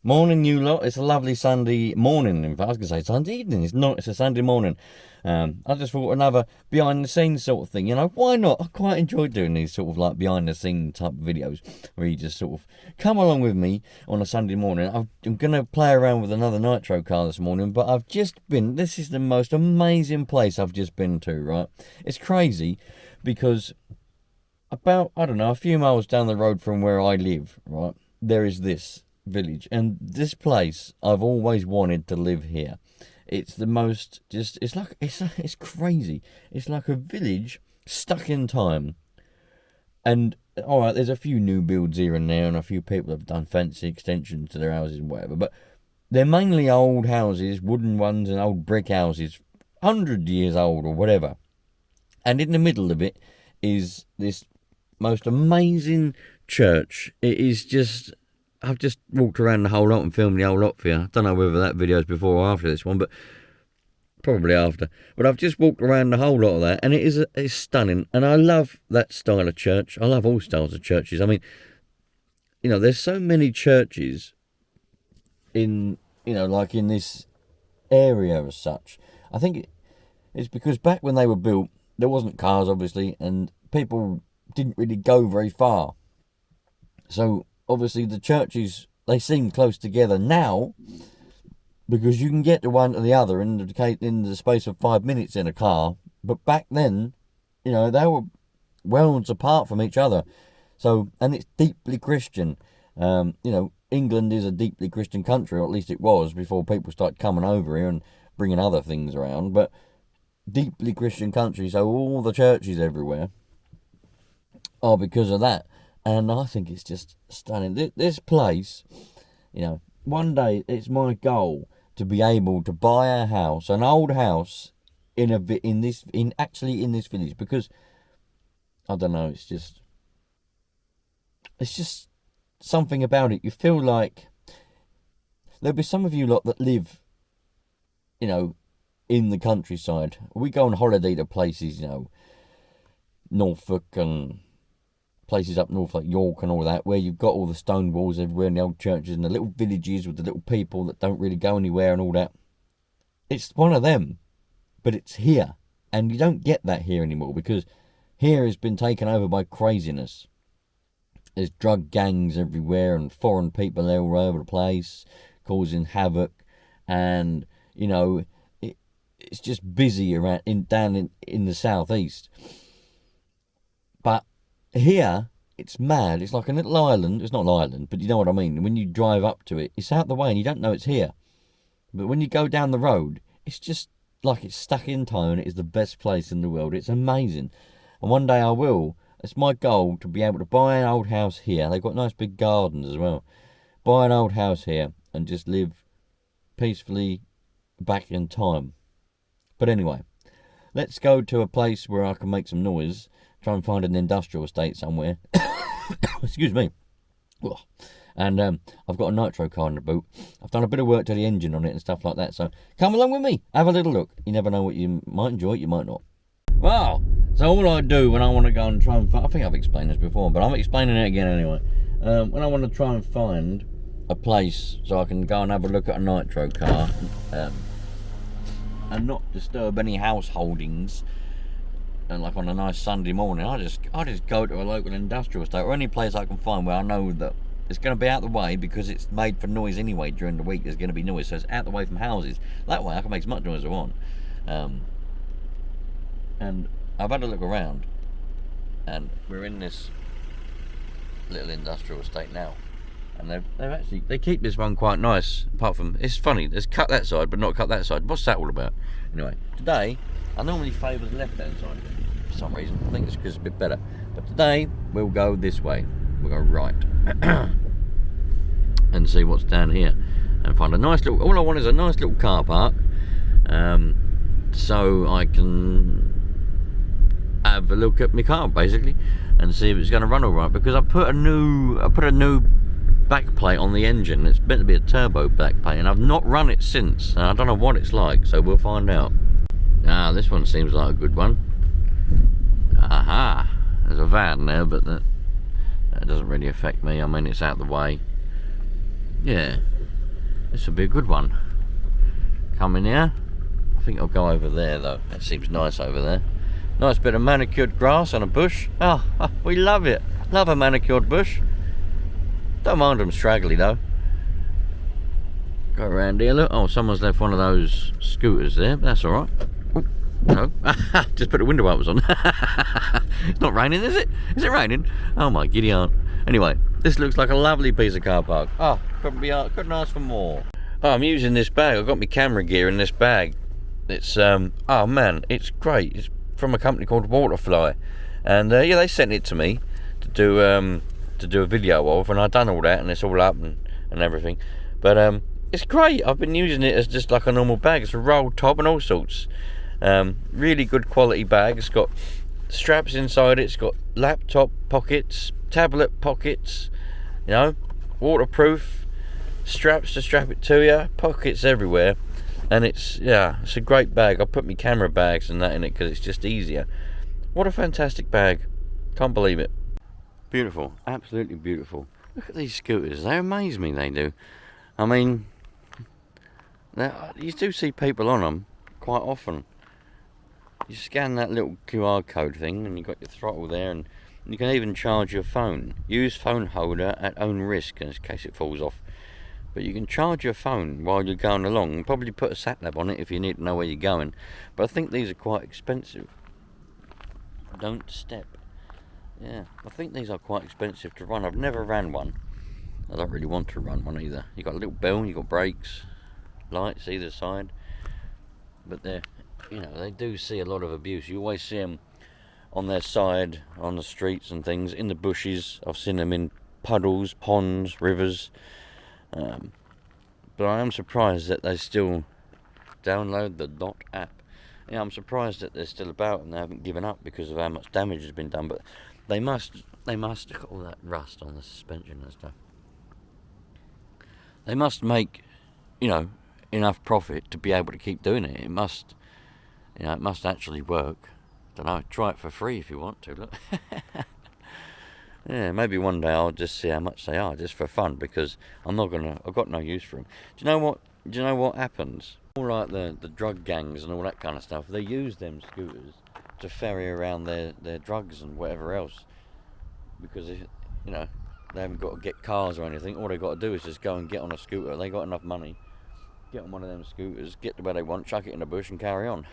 Morning, you lot. It's a lovely Sunday morning. In fact, I was going to say Sunday evening. It's not. It's a Sunday morning. I just thought another behind-the-scenes sort of thing. You know, why not? I quite enjoy doing these sort of like behind-the-scene type videos where you just sort of come along with me on a Sunday morning. I'm going to play around with another nitro car this morning, but I've just been... This is the most amazing place I've just been to, right? It's crazy because about, I don't know, a few miles down the road from where I live, right, there is this village, and this place I've always wanted to live here. It's the most it's crazy. It's like a village stuck in time. And alright, there's a few new builds here and there, and a few people have done fancy extensions to their houses and whatever, but they're mainly old houses, wooden ones, and old brick houses, 100 years old or whatever. And in the middle of it is this most amazing church. It is just... I've just walked around the whole lot and filmed the whole lot for you. I don't know whether that video is before or after this one, but probably after. But I've just walked around the whole lot of that, and it's stunning. And I love that style of church. I love all styles of churches. I mean, you know, there's so many churches in, you know, like in this area as such. I think it's because back when they were built, there wasn't cars, obviously, and people didn't really go very far. So obviously the churches, they seem close together now because you can get to one to the other in the space of 5 minutes in a car. But back then, you know, they were worlds apart from each other. So, and it's deeply Christian. You know, England is a deeply Christian country, or at least it was before people started coming over here and bringing other things around. But deeply Christian country, so all the churches everywhere are because of that. And I think it's just stunning. This place, you know, one day it's my goal to be able to buy a house, an old house, in this village, because I don't know, it's just something about it. You feel like there'll be some of you lot that live, you know, in the countryside. We go on holiday to places, you know, Norfolk and places up north like York and all that, where you've got all the stone walls everywhere and the old churches and the little villages with the little people that don't really go anywhere and all that. It's one of them, but it's here. And you don't get that here anymore because here has been taken over by craziness. There's drug gangs everywhere and foreign people all over the place causing havoc, and, you know, it's just busy around down in the southeast. But here, it's mad. It's like a little island. It's not an island, but you know what I mean. When you drive up to it, it's out the way and you don't know it's here. But when you go down the road, it's just like it's stuck in time, and it is the best place in the world. It's amazing. And one day I will. It's my goal to be able to buy an old house here. They've got nice big gardens as well. Buy an old house here and just live peacefully back in time. But anyway, let's go to a place where I can make some noise. Try and find an industrial estate somewhere. Excuse me. And I've got a nitro car in the boot. I've done a bit of work to the engine on it and stuff like that. So come along with me. Have a little look. You never know what you might enjoy it, you might not. Well, so all I do when I want to go and try and find... I think I've explained this before, but I'm explaining it again anyway. When I want to try and find a place so I can go and have a look at a nitro car and not disturb any house holdings, and like on a nice Sunday morning, I just go to a local industrial estate or any place I can find where I know that it's going to be out the way, because it's made for noise anyway. During the week there's going to be noise, so it's out the way from houses. That way I can make as much noise as I want. And I've had a look around, and we're in this little industrial estate now, and they keep this one quite nice. Apart from, it's funny, there's cut that side but not cut that side. What's that all about? Anyway, today I normally favour the left hand side for some reason. I think it's because it's a bit better. But today we'll go this way. We'll go right and see what's down here, and find a nice little... All I want is a nice little car park, so I can have a look at my car basically and see if it's going to run all right. Because I put a new back plate on the engine. It's meant to be a turbo back plate, and I've not run it since. I don't know what it's like, so we'll find out. This one seems like a good one. Aha, there's a van there, but that doesn't really affect me. I mean, it's out the way. Yeah, this will be a good one. Come in here. I think I'll go over there though. That seems nice over there. Nice bit of manicured grass on a bush. Oh, we love it. Love a manicured bush. Don't mind them straggly though. Go around here, look. Oh, someone's left one of those scooters there, but that's alright. Oh, no. Just put the window wipers on. It's not raining, is it? Is it raining? Oh my giddy aunt. Anyway, this looks like a lovely piece of car park. Oh, couldn't ask for more. Oh, I'm using this bag. I've got my camera gear in this bag. It's, oh man, it's great. It's from a company called Waterfly. And, yeah, they sent it to me to do a video of, and I've done all that, and it's all up and everything. But, it's great. I've been using it as just like a normal bag. It's a roll top and all sorts. Really good quality bag. It's got straps inside it. It's got laptop pockets, tablet pockets, you know, waterproof, straps to strap it to you, pockets everywhere. And it's a great bag. I put my camera bags and that in it because it's just easier. What a fantastic bag. Can't believe it. Beautiful. Absolutely beautiful. Look at these scooters. They amaze me, they do. I mean, you do see people on them quite often. You scan that little QR code thing and you've got your throttle there, and you can even charge your phone. Use phone holder at own risk in case it falls off. But you can charge your phone while you're going along, and probably put a sat nav on it if you need to know where you're going. But I think these are quite expensive. Don't step. Yeah, I think these are quite expensive to run. I've never ran one. I don't really want to run one either. You've got a little bell, you've got brakes, lights either side. But they're, you know, they do see a lot of abuse. You always see them on their side, on the streets and things, in the bushes. I've seen them in puddles, ponds, rivers. But I am surprised that they still download the Dot app. Yeah, I'm surprised that they're still about and they haven't given up because of how much damage has been done. But they must look at all that rust on the suspension and stuff. They must make, you know, enough profit to be able to keep doing it. It must, you know, it must actually work. Don't know. Try it for free if you want to. Look. Yeah, maybe one day I'll just see how much they are, just for fun, because I've got no use for them. Do you know what happens? All like the drug gangs and all that kind of stuff, they use them scooters to ferry around their drugs and whatever else, because you know, they haven't got to get cars or anything. All they've got to do is just go and get on a scooter. They got enough money, get on one of them scooters, get to where they want, chuck it in the bush and carry on.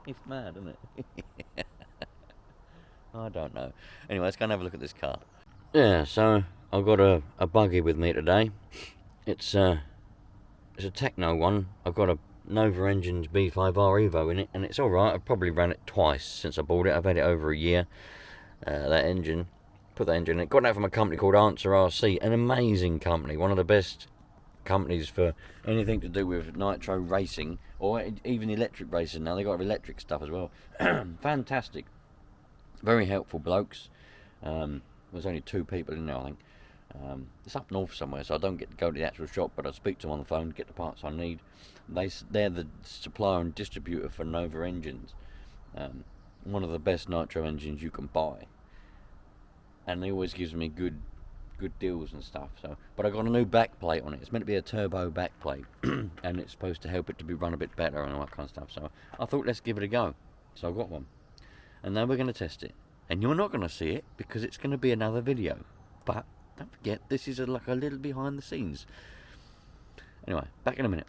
It's mad, isn't it? I don't know. Anyway, let's go and have a look at this car. Yeah, so I've got a buggy with me today. It's a Techno one. I've got a Nova Engines B5R Evo in it, and it's alright. I've probably ran it twice since I bought it. I've had it over a year. That engine, put that engine in it. Got that from a company called Answer RC, an amazing company, one of the best companies for anything to do with nitro racing, or even electric racing now. They got electric stuff as well. Fantastic. Very helpful blokes. There's only 2 people in there, I think. It's up north somewhere, so I don't get to go to the actual shop, but I speak to them on the phone, get the parts I need. They're the supplier and distributor for Nova engines. One of the best nitro engines you can buy. And they always gives me good deals and stuff. So, but I got a new backplate on it. It's meant to be a turbo backplate, and it's supposed to help it to be run a bit better and all that kind of stuff. So I thought, let's give it a go. So I got one. And now we're going to test it. And you're not going to see it because it's going to be another video. But don't forget, this is like a little behind the scenes. Anyway, back in a minute.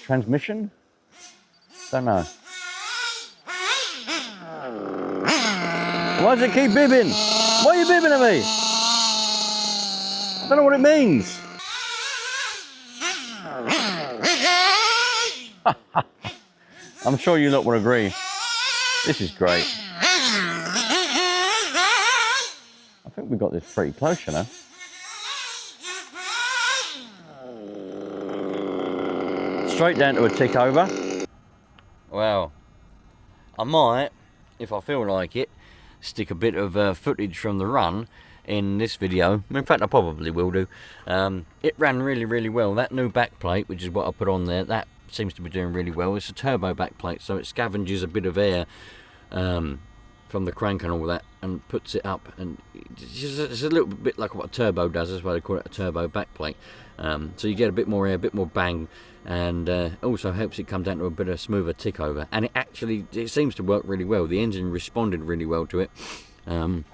Transmission? Don't know. Why does it keep bibbing? Why are you bibbing at me? I don't know what it means. I'm sure you lot will agree. This is great. I think we got this pretty close, you know. Straight down to a tick over. Well, I might, if I feel like it, stick a bit of footage from the run in this video. In fact, I probably will do. It ran really, really well. That new backplate, which is what I put on there, that seems to be doing really well. It's a turbo backplate, so it scavenges a bit of air from the crank and all that, and puts it up, and it's a little bit like what a turbo does. That's why they call it a turbo backplate. So you get a bit more air, a bit more bang, and also helps it come down to a bit of smoother tick over. And it seems to work really well. The engine responded really well to it. I'm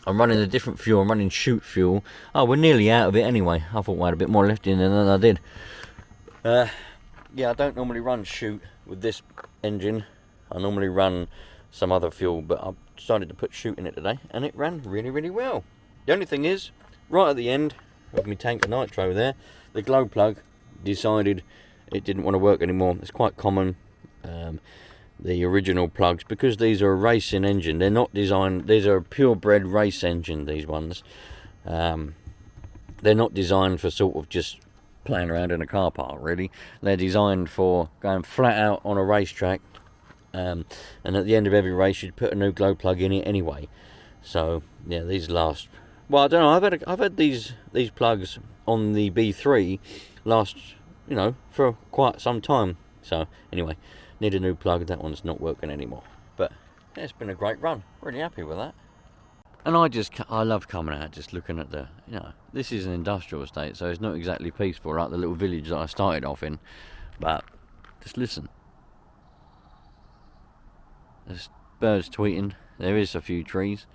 running a different fuel. I'm running shoot fuel. Oh, we're nearly out of it anyway. I thought I had a bit more left in than I did. Yeah, I don't normally run shoot with this engine. I normally run some other fuel, but I decided to put shoot in it today, and it ran really, really well. The only thing is, right at the end of my tank of nitro there, the glow plug decided it didn't want to work anymore. It's quite common. The original plugs, because these are a racing engine, they're not designed, these are a purebred race engine, these ones. They're not designed for sort of just playing around in a car park, really. They're designed for going flat out on a racetrack, and at the end of every race you'd put a new glow plug in it anyway. So yeah, these last, well, I don't know, I've had these plugs on the B3 last, you know, for quite some time. So anyway, need a new plug. That one's not working anymore, but yeah, it's been a great run. Really happy with that. And I love coming out, just looking at the, you know, this is an industrial estate, so it's not exactly peaceful like the little village that I started off in, but just listen. There's birds tweeting, there is a few trees,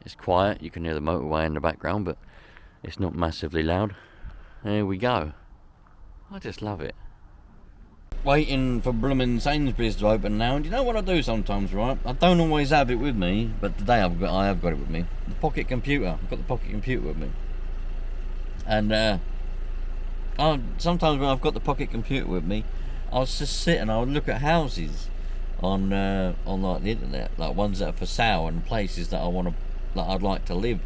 it's quiet, you can hear the motorway in the background, but it's not massively loud. There we go. I just love it. Waiting for blooming Sainsbury's to open now, and you know what I do sometimes, right? I don't always have it with me, but today I have got it with me. The pocket computer. I've got the pocket computer with me, and sometimes when I've got the pocket computer with me, I'll just sit and I'll look at houses on like the internet, like ones that are for sale and places that I'd like to live.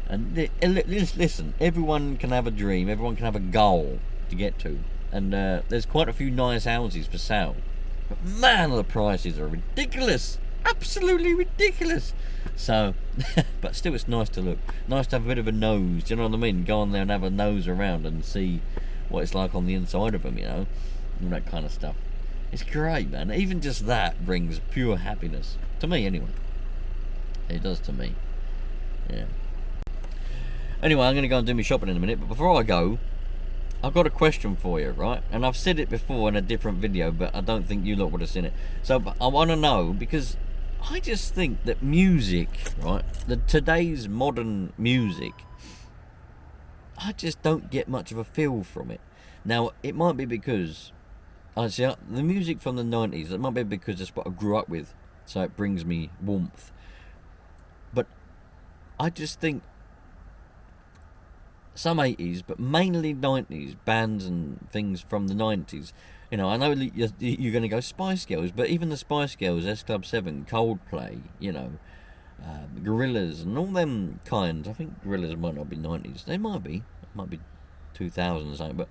And listen, everyone can have a dream, everyone can have a goal to get to. And there's quite a few nice houses for sale, but man, the prices are ridiculous, absolutely ridiculous. So, but still, it's nice to look, nice to have a bit of a nose. Do you know what I mean? Go on there and have a nose around and see what it's like on the inside of them, you know, and that kind of stuff. It's great, man. Even just that brings pure happiness to me, anyway. It does to me. Yeah. Anyway, I'm going to go and do my shopping in a minute, but before I go, I've got a question for you, right? And I've said it before in a different video, but I don't think you lot would have seen it. So I want to know, because I just think that music, right, today's modern music, I just don't get much of a feel from it. Now, it might be because, the music from the 90s, it might be because it's what I grew up with, so it brings me warmth. But I just think some 80s, but mainly 90s bands and things from the 90s. You know, I know you're going to go Spice Girls, but even the Spice Girls, S Club 7, Coldplay, you know, Gorillaz and all them kinds. I think Gorillaz might not be 90s. They might be. It might be 2000 or something, but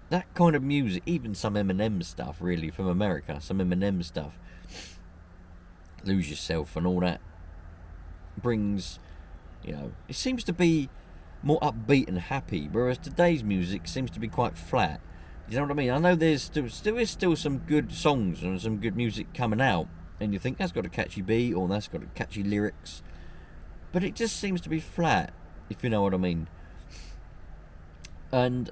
that kind of music, even some Eminem stuff, really, from America, some Eminem stuff, Lose Yourself and all that, brings, you know, it seems to be more upbeat and happy, whereas today's music seems to be quite flat. You know what I mean? I know there is still some good songs and some good music coming out, and you think that's got a catchy beat or that's got a catchy lyrics, but it just seems to be flat, if you know what I mean. And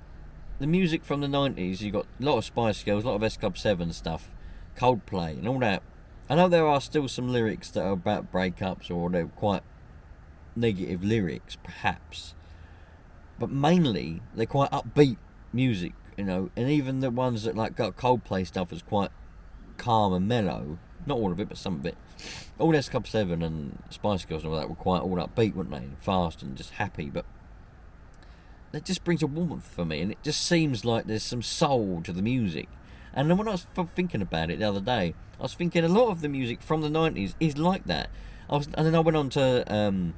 the music from the 90s, you got a lot of Spice Girls, a lot of S Club 7 stuff, Coldplay and all that. I know there are still some lyrics that are about breakups, or they're quite negative lyrics, perhaps, but mainly they're quite upbeat music, you know. And even the ones that like got Coldplay stuff is quite calm and mellow. Not all of it, but some of it. All S Club 7 and Spice Girls and all that were quite all upbeat, weren't they? Fast and just happy, but that just brings a warmth for me, and it just seems like there's some soul to the music. And then when I was thinking about it the other day, I was thinking a lot of the music from the 90s is like that. And then I went on to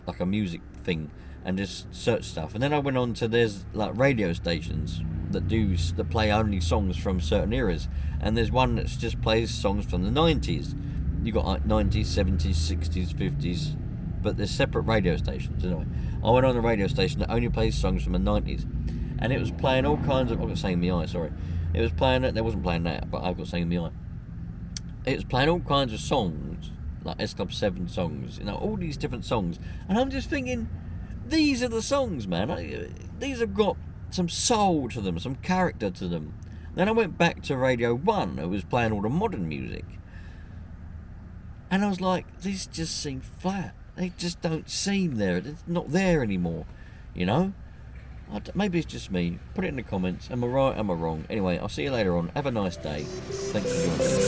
like a music thing and just search stuff, and then I went on to, there's like radio stations that play only songs from certain eras, and there's one that just plays songs from the 90s. You got like 90s, 70s, 60s, 50s, but there's separate radio stations. Anyway, I went on a radio station that only plays songs from the 90s, and it was playing all kinds of, I've got something in my eye, sorry. It was playing that, there wasn't playing that, but I've got something in my eye. it was playing all kinds of songs, like S Club 7 songs, you know, all these different songs. And I'm just thinking, these are the songs, man. These have got some soul to them, some character to them. Then I went back to Radio 1, who was playing all the modern music. And I was like, these just seem flat. They just don't seem there. It's not there anymore, you know? Maybe it's just me. Put it in the comments. Am I right? Am I wrong? Anyway, I'll see you later on. Have a nice day. Thanks for joining me.